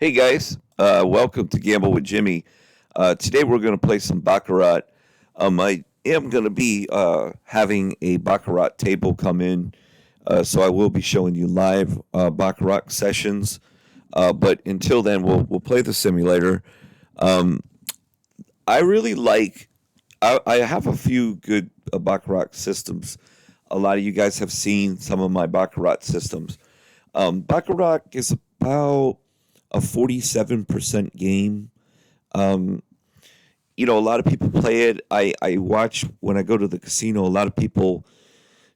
Hey guys, welcome to Gamble with Jimmy. Today we're going to play some Baccarat. I am going to be having a Baccarat table come in, so I will be showing you live Baccarat sessions. But until then, we'll play the simulator. Um, I really like. I have a few good Baccarat systems. A lot of you guys have seen some of my Baccarat systems. Baccarat is about a 47% game. Um, a lot of people play it. I watch when I go to the casino, a lot of people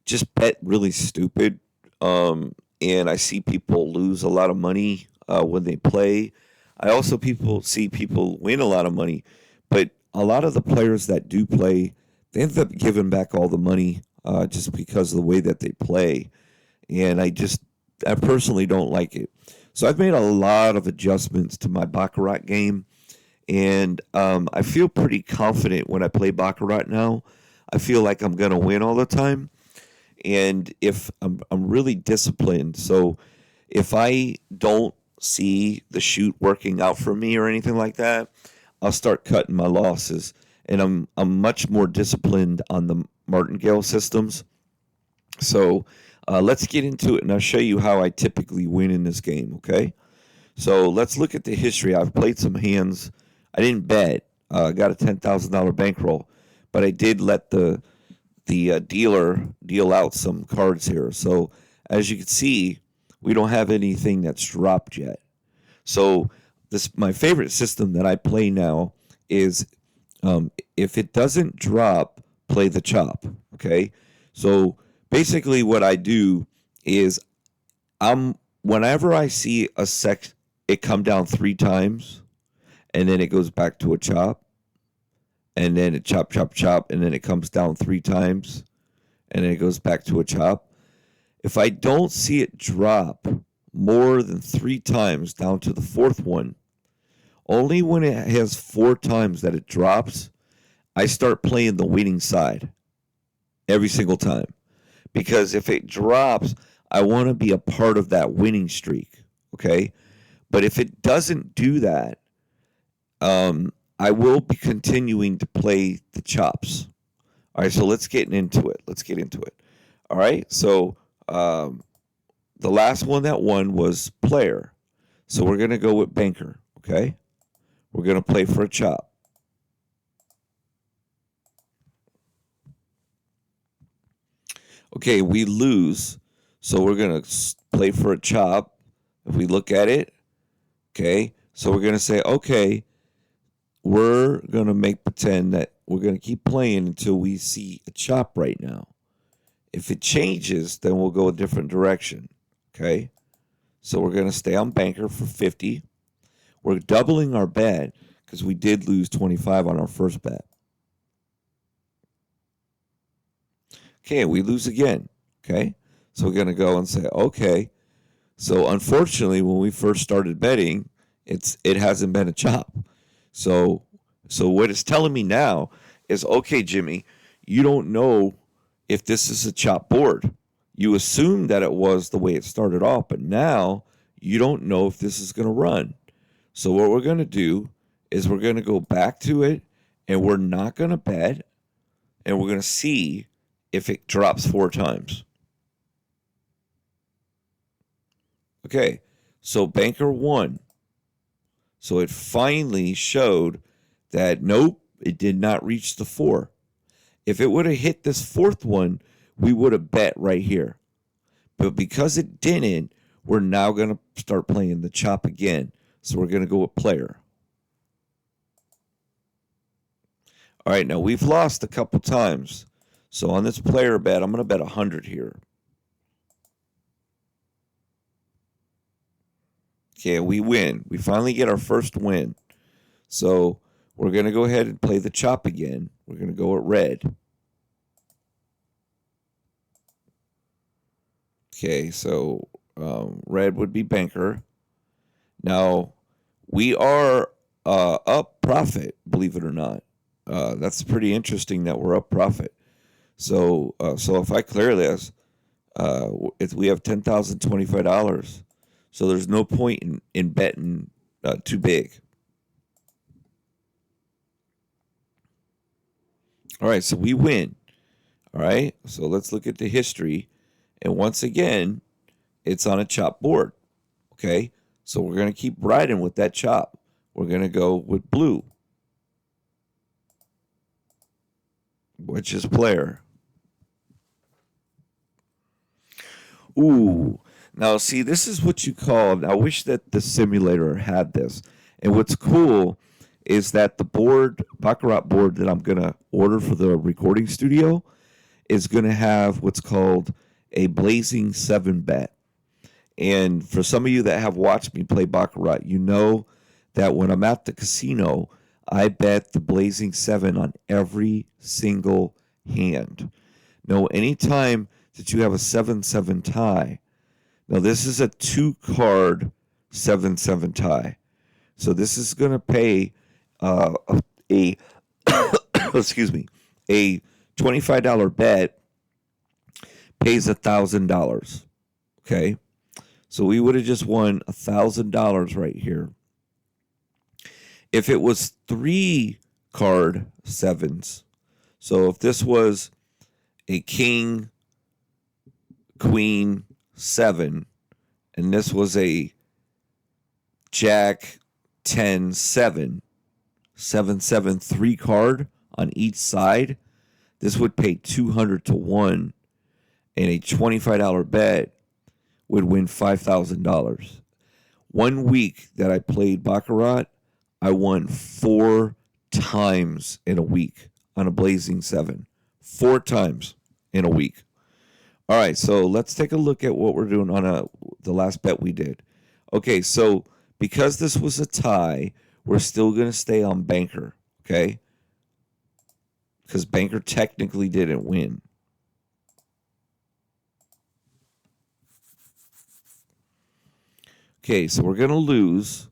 just bet really stupid. And I see people lose a lot of money when they play. I also people see people win a lot of money, but a lot of the players that do play, they end up giving back all the money just because of the way that they play. And I personally don't like it. So I've made a lot of adjustments to my Baccarat game, and I feel pretty confident when I play Baccarat now. I feel like I'm gonna win all the time, and if I'm really disciplined, so if I don't see the shoot working out for me or anything like that, I'll start cutting my losses, and I'm much more disciplined on the martingale systems. So let's get into it, and I'll show you how I typically win in this game. Okay, so let's look at the history. I've played some hands. I didn't bet. I got a $10,000 bankroll, but I did let the dealer deal out some cards here. So as you can see, we don't have anything that's dropped yet. So this my favorite system that I play now is if it doesn't drop, play the chop. Okay, so basically what I do is I'm whenever I see it come down three times, and then it goes back to a chop, and then it chop chop chop, and then it comes down three times, and then it goes back to a chop. If I don't see it drop more than three times down to the fourth one, only when it has four times that it drops, I start playing the winning side every single time. Because if it drops, I want to be a part of that winning streak. Okay. But if it doesn't do that, I will be continuing to play the chops. All right. So let's get into it. Let's get into it. All right. So um, the last one that won was player. So we're going to go with banker. Okay. We're going to play for a chop. Okay. We lose. So we're going to play for a chop. If we look at it, okay. So we're going to say, okay, we're going to make pretend that we're going to keep playing until we see a chop right now. If it changes, then we'll go a different direction. Okay. So we're going to stay on banker for 50. We're doubling our bet because we did lose 25 on our first bet. Okay. We lose again. Okay. So we're going to go and say, okay. So unfortunately, when we first started betting, it hasn't been a chop. So what it's telling me now is, okay, Jimmy, you don't know if this is a chop board. You assumed that it was the way it started off, but now you don't know if this is going to run. So what we're going to do is we're going to go back to it, and we're not going to bet, and we're going to see if it drops four times. Okay, so banker won. So it finally showed that nope, it did not reach the four. If it would have hit this fourth one, we would have bet right here. But because it didn't, we're now going to start playing the chop again. So we're going to go with player. All right, now we've lost a couple times. So on this player bet, I'm going to bet 100 here. Okay, we win. We finally get our first win. So we're going to go ahead and play the chop again. We're going to go at red. Okay, so red would be banker. Now, we are up profit, believe it or not. That's pretty interesting that we're up profit. So if I clear this, we have $10,025. So there's no point in betting too big. All right, so we win. All right, so let's look at the history. And once again, it's on a chop board. Okay, so we're going to keep riding with that chop. We're going to go with blue, which is player. Ooh. Now, see, this is what you call. I wish that the simulator had this. And what's cool is that the board, Baccarat board that I'm going to order for the recording studio, is going to have what's called a blazing 7 bet. And for some of you that have watched me play Baccarat, you know that when I'm at the casino, I bet the blazing 7 on every single hand. No, anytime that you have a 7-7 tie, now this is a 2-card 7-7 tie. So this is going to pay a excuse me, a $25 bet pays $1,000. Okay, so we would have just won $1,000 right here. If it was 3-card 7s, so if this was a king, queen, 7, and this was a jack, 10, 7, 7, 7, 3-card on each side, this would pay 200 to 1, and a $25 bet would win $5,000. 1 week that I played Baccarat, I won 4 times in a week on a blazing 7. 4 times in a week. All right, so let's take a look at what we're doing on the last bet we did. Okay, so because this was a tie, we're still going to stay on banker, okay? Because banker technically didn't win. Okay, so we're going to lose.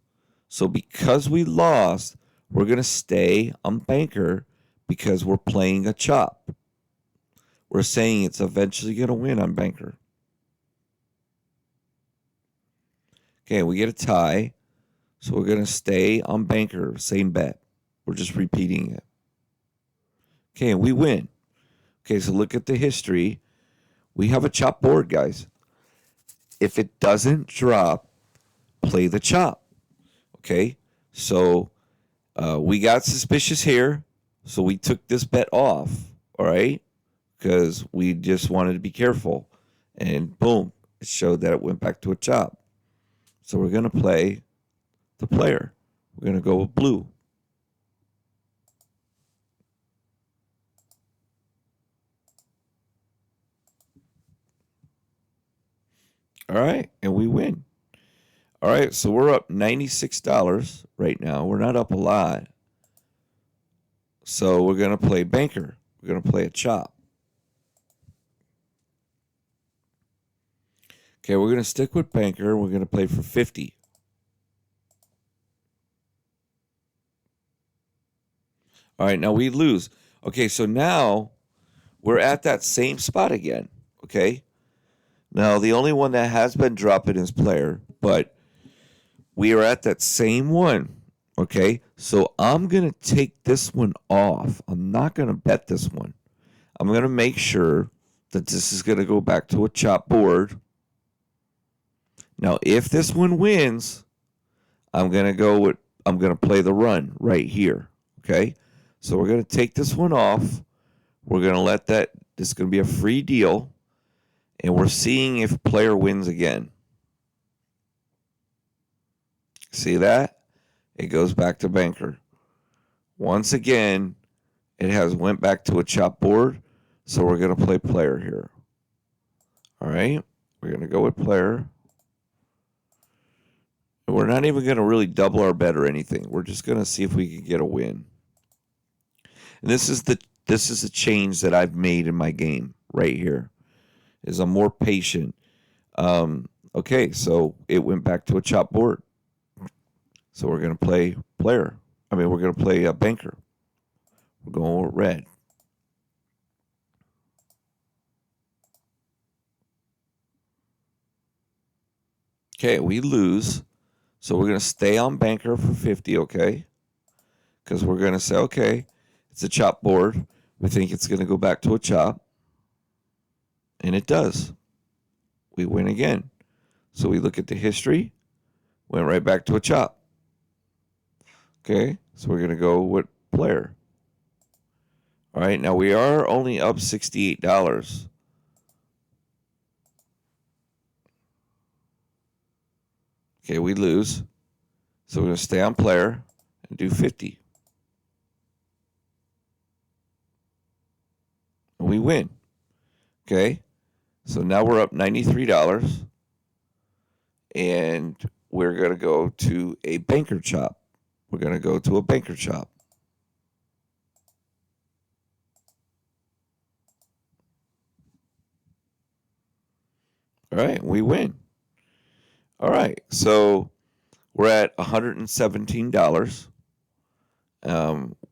So because we lost, we're going to stay on banker because we're playing a chop. We're saying it's eventually going to win on banker. Okay, we get a tie. So we're going to stay on banker, same bet. We're just repeating it. Okay, and we win. Okay, so look at the history. We have a chop board, guys. If it doesn't drop, play the chop. Okay, so we got suspicious here, so we took this bet off, all right, because we just wanted to be careful. And boom, it showed that it went back to a chop. So we're going to play the player. We're going to go with blue. All right, and we win. All right, so we're up $96 right now. We're not up a lot. So we're going to play banker. We're going to play a chop. Okay, we're going to stick with banker. We're going to play for 50. All right, now we lose. Okay, so now we're at that same spot again. Okay. Now, the only one that has been dropping is player, but we are at that same one. Okay. So I'm going to take this one off. I'm not going to bet this one. I'm going to make sure that this is going to go back to a chop board. Now, if this one wins, I'm going to play the run right here. Okay. So we're going to take this one off. We're going to let this is going to be a free deal. And we're seeing if player wins again. See that? It goes back to banker. Once again, it has went back to a chop board. So we're going to play player here. All right. We're going to go with player. And we're not even going to really double our bet or anything. We're just going to see if we can get a win. And this is the change that I've made in my game right here. Is I'm more patient. Okay, so it went back to a chop board. So we're going to play player. We're going to play a banker. We're going with red. Okay, we lose. So we're going to stay on banker for 50, okay? Because we're going to say, okay, it's a chop board. We think it's going to go back to a chop. And it does. We win again. So we look at the history, went right back to a chop. Okay, so we're going to go with player. All right, now we are only up $68. Okay, we lose. So we're going to stay on player and do 50. And we win. Okay, so now we're up $93. And we're going to go to a banker chop. We're going to go to a banker chop. All right, we win. All right, so we're at $117.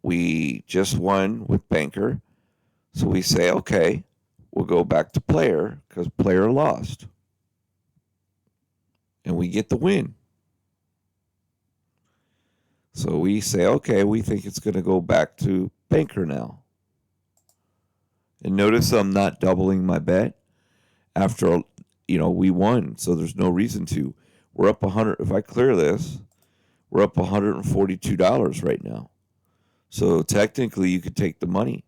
We just won with banker. So we say, okay, we'll go back to player because player lost. And we get the win. So we say, okay, we think it's going to go back to banker now. And notice I'm not doubling my bet after, we won. So there's no reason to. We're up 100. If I clear this, we're up $142 right now. So technically you could take the money.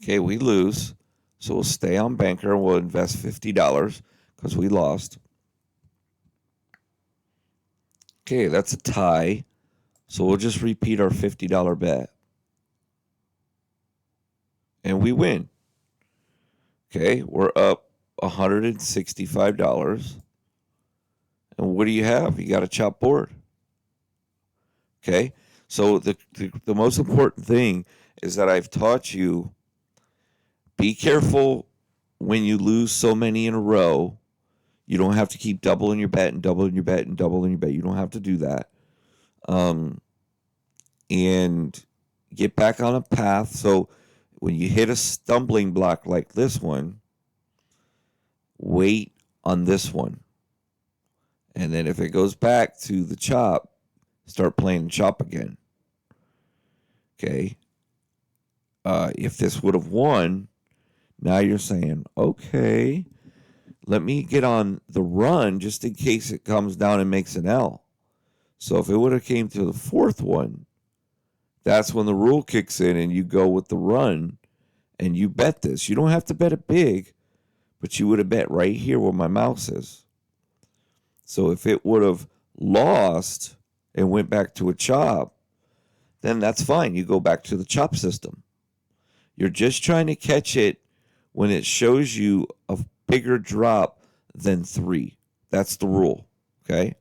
Okay, we lose. So we'll stay on banker and we'll invest $50 because we lost. Okay, that's a tie. So we'll just repeat our $50 bet. And we win. Okay, we're up $165. And what do you have? You got a chop board. Okay, so the most important thing is that I've taught you, be careful when you lose so many in a row. You don't have to keep doubling your bet and doubling your bet and doubling your bet. You don't have to do that. And get back on a path. So when you hit a stumbling block like this one, wait on this one. And then if it goes back to the chop, start playing chop again. Okay. If this would have won, now you're saying, okay, let me get on the run just in case it comes down and makes an L. So if it would have came to the fourth one, that's when the rule kicks in and you go with the run and you bet this. You don't have to bet it big, but you would have bet right here where my mouse is. So if it would have lost and went back to a chop, then that's fine. You go back to the chop system. You're just trying to catch it when it shows you a bigger drop than 3. That's the rule. Okay?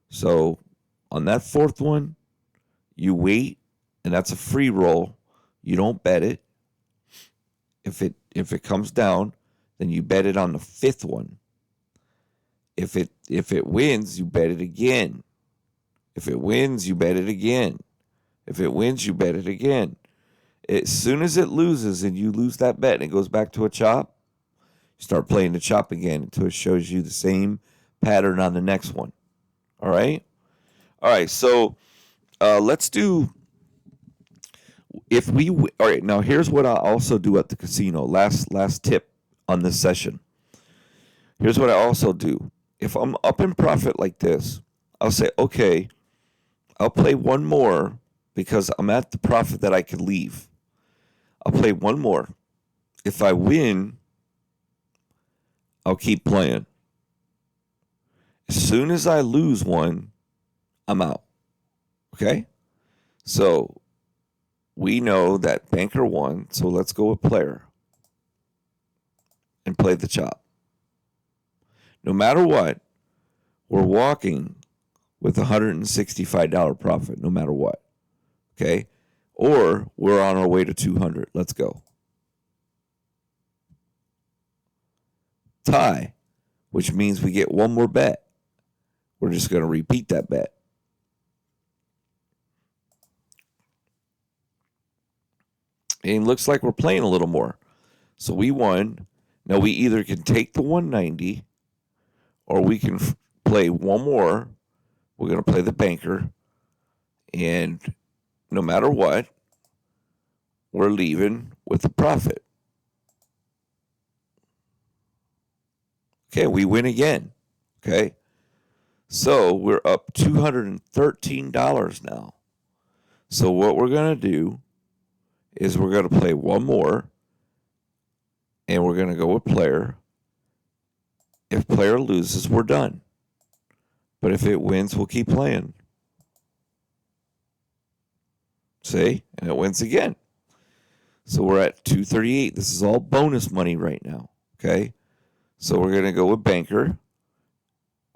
So on that fourth one, you wait, and that's a free roll. You don't bet it. If it comes down, then you bet it on the fifth one. If it wins, you bet it again. If it wins, you bet it again. If it wins, you bet it again. As soon as it loses and you lose that bet and it goes back to a chop, you start playing the chop again until it shows you the same pattern on the next one. All right? All right, so let's do, all right, now here's what I also do at the casino. Last tip on this session. Here's what I also do. If I'm up in profit like this, I'll say, okay, I'll play one more because I'm at the profit that I can leave. I'll play one more. If I win, I'll keep playing. As soon as I lose one, I'm out. Okay? So we know that banker won, so let's go with player and play the chop. No matter what, we're walking with $165 profit, no matter what. Okay? Or we're on our way to 200. Let's go. Tie, which means we get one more bet. We're just going to repeat that bet. And it looks like we're playing a little more. So we won. Now we either can take the 190 or we can play one more. We're going to play the banker, and no matter what, we're leaving with a profit. Okay, we win again. Okay, so we're up $213 now. So what we're going to do is we're going to play one more, and we're going to go with player. If player loses, we're done. But if it wins, we'll keep playing. See? And it wins again. So we're at 238. This is all bonus money right now. Okay? So we're going to go with banker.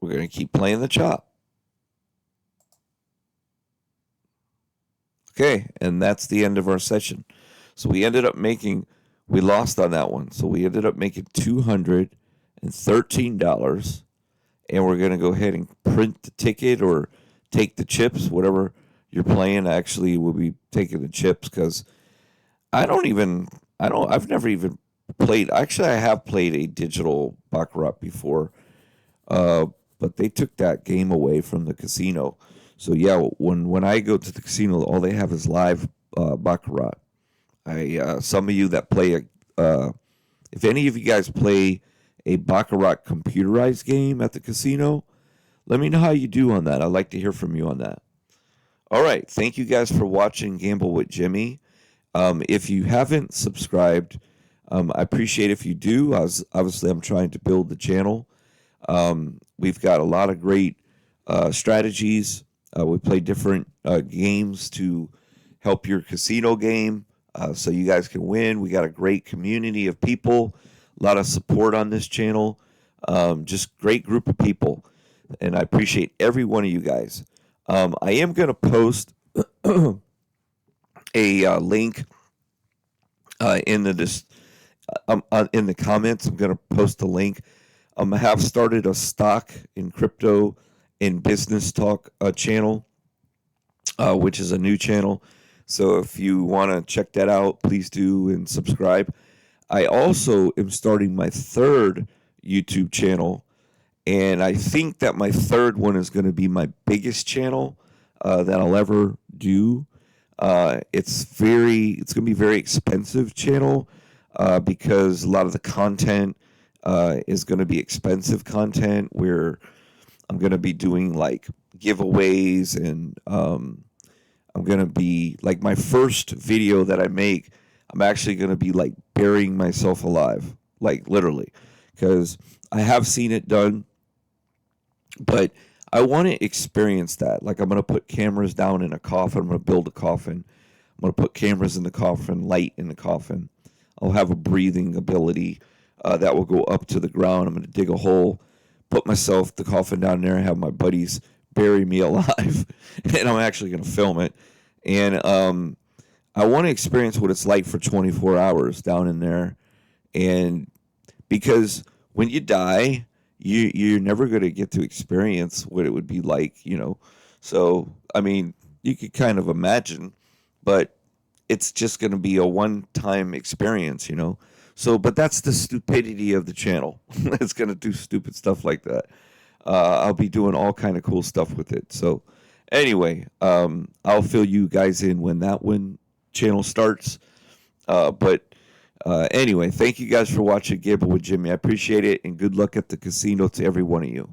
We're going to keep playing the chop. Okay, and that's the end of our session. So we ended up making, we lost on that one. So we ended up making $213. And we're going to go ahead and print the ticket or take the chips, whatever you're playing. Actually, we'll be taking the chips because I've never even played. Actually, I have played a digital Baccarat before, but they took that game away from the casino. So yeah, when I go to the casino, all they have is live Baccarat. Some of you that play if any of you guys play a Baccarat computerized game at the casino, let me know how you do on that. I'd like to hear from you on that. All right. Thank you guys for watching Gamble with Jimmy. If you haven't subscribed, I appreciate if you do. Obviously, I'm trying to build the channel. We've got a lot of great strategies. We play different games to help your casino game so you guys can win. We got a great community of people. A lot of support on this channel. Just great group of people. And I appreciate every one of you guys. I am going to post a link in the comments. I'm going to post a link. I have started a stock in crypto and business talk channel, which is a new channel. So if you want to check that out, please do and subscribe. I also am starting my third YouTube channel, and I think that my third one is going to be my biggest channel that I'll ever do. It's going to be a very expensive channel because a lot of the content is going to be expensive content where I'm going to be doing like giveaways and I'm going to be like my first video that I make. I'm actually going to be like burying myself alive, like literally, because I have seen it done, but I want to experience that. Like I'm going to put cameras down in a coffin. I'm going to build a coffin. I'm going to put cameras in the coffin, light in the coffin. I'll have a breathing ability that will go up to the ground. I'm going to dig a hole, put the coffin down there, and have my buddies bury me alive. And I'm actually going to film it. And I want to experience what it's like for 24 hours down in there. And because when you die, you're never going to get to experience what it would be like, you know. So, I mean, you could kind of imagine, but it's just going to be a one-time experience, you know. So, but that's the stupidity of the channel. It's going to do stupid stuff like that. I'll be doing all kind of cool stuff with it. So, anyway, I'll fill you guys in when that channel starts. But anyway, thank you guys for watching Gamble with Jimmy. I appreciate it, and good luck at the casino to every one of you.